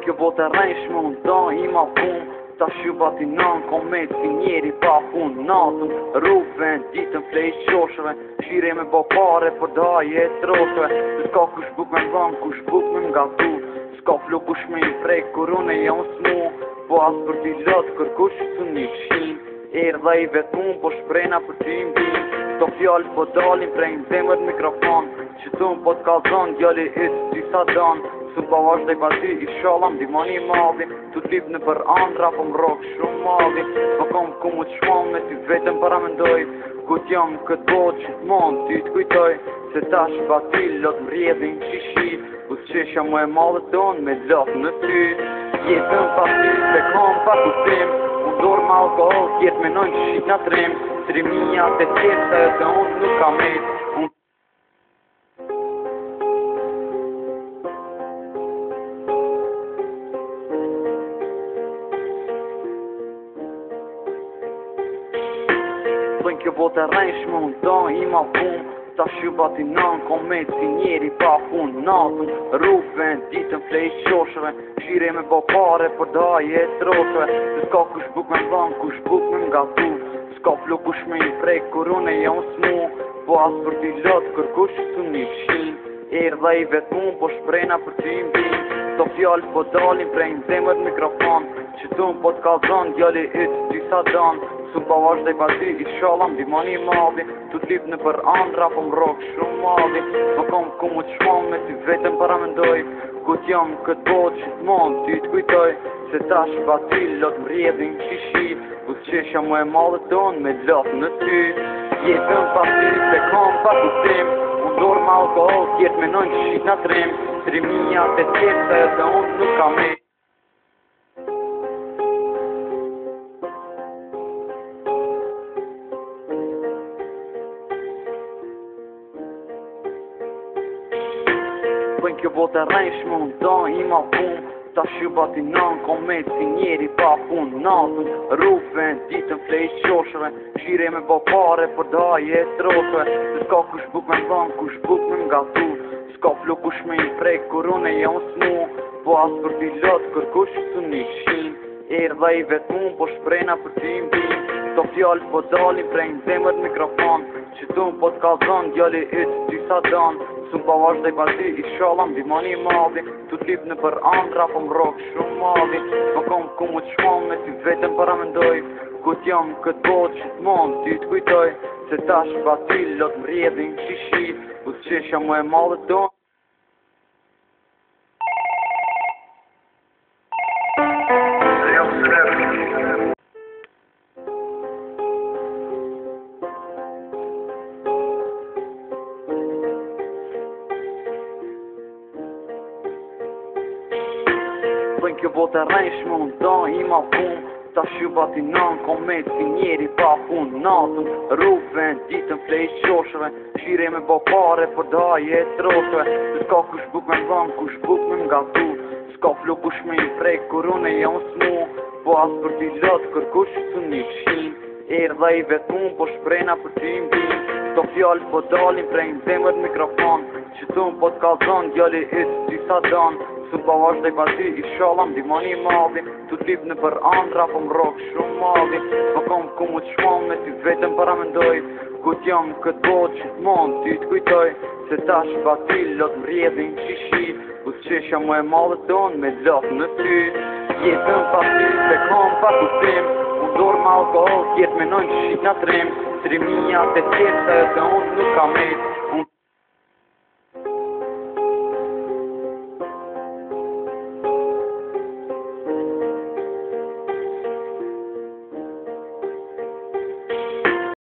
kjo botë e rejshme unë da ima pun Ta shubat i nën komet si njeri pa pun Natën, rrugven, ditën flej qoshëve Shire me bo pare për daje e troshëve S'ka kush buk me vën, kush buk me m'gatu S'ka flu kush me i prej kur unë e jam smu Po as për t'i lot kërkush së një fshin Erdha i vetun po shprejna për t'i mbin Sto fjallë po dalin prej në zemër mikrofon Që tu po t'kallzon djali isë disa dan Su pa vazhdoj pa ty i shala m'dimoni madhi Tu t'lip në për andra po m'rok shumë madhi Po kom ku mu t'shmon me ty vetëm para mendoj Ku t'jam këtë botë që t'mon ty t'kujtoj Se tash pa ty lot m'rjedhin shishi U s'qesha mu e madhe ton me lot në ty Jetën pa ty se kom pa kuptim Unë dorë ma alkohol t'jet me nojnë që shqit nga trim Trimija të tjetë se edhe unë nuk kam et Bëjnë kjo botë e rejshme unë da ima pun Ta shubat i nën komet si njeri pa pun Natën, rrugven, ditën flej qoshëve Shire me bo pare për daje e troshëve Se s'ka kush buk me vën, kush buk me m'gatu S'ka flu kush me i prej kur unë e jam smu Po as për t'i lot kërkush së një fshin Erdha i vetun po shprejna për t'i mbin Sto fjallë po dalin prej në zemër mikrofon Që tu po t'kallzon djali isë disa dan Su pa vazhdoj pa ty i shala m'dimoni madhi Tu t'lip në për andra po m'rok shumë madhi Po kom ku mu t'shmon me ty vetëm para mendoj Ku t'jam këtë botë që t'mon ty t'kujtoj Se tash pa ty lot m'rjedhin shishi U s'qesha mu e madhe ton me lot në ty Jetën pa ty se kom pa kuptim Unë dorë ma alkohol t'jet me nojnë që shqit nga trim Trimija të tjetë se edhe unë nuk kam e Bëjnë kjo botë e rejshme unë da ima pun Ta shubat i nën komet si njeri pa pun Natën, rrugven, ditën flej qoshëve Shire me bo pare për daje e troshëve Se s'ka kush buk me vën, kush buk me m'gatu S'ka flu kush me i prej kur unë e jam smu Po as për t'i lot kërkush së një fshin Erdha i vetun po shprejna për t'i mbin Sto fjallë po dalin prej në zemër mikrofon Që tu po t'kallzon djali isë disa dan Su pa vazhdoj pa ty i shala m'dimoni madhi Tu t'lip në për andra po m'rok shumë madhi Po kom ku mu t'shmon me ty vetëm para mendoj Ku t'jam këtë botë që t'mon ty t'kujtoj Se tash pa ty lot m'rjedhin shishi U s'qesha mu e madhe ton Bëjnë kjo botë e rejshme unë da ima pun Ta shubat i nën komet si njeri pa pun Natën, rrugven, ditën flej qoshëve Shire me bo pare për daje e troshëve Se s'ka kush buk me vën, kush buk me m'gatu S'ka flu kush me i prej kur unë e jam smu Po as për t'i lot kërkush së një fshin Erdha i vetun po shprejna për t'i mbin Sto fjallë po dalin prej në zemër mikrofon Që tu po t'kallzon djali isë disa dan Su pa vazhdoj pa ty i shala m'dimoni madhi Tu t'lip në për andra po m'rok shumë madhi Po kom ku mu t'shmon me ty vetëm para mendoj Ku t'jam këtë botë që t'mon ty t'kujtoj Se tash pa ty lot m'rjedhin shishi U s'qesha mu e madhe ton me lot në ty Jetën pa ty se kom pa kuptim Unë dorë ma alkohol t'jet me nojnë që shqit nga trim Trimija të tjetë se edhe unë nuk kam et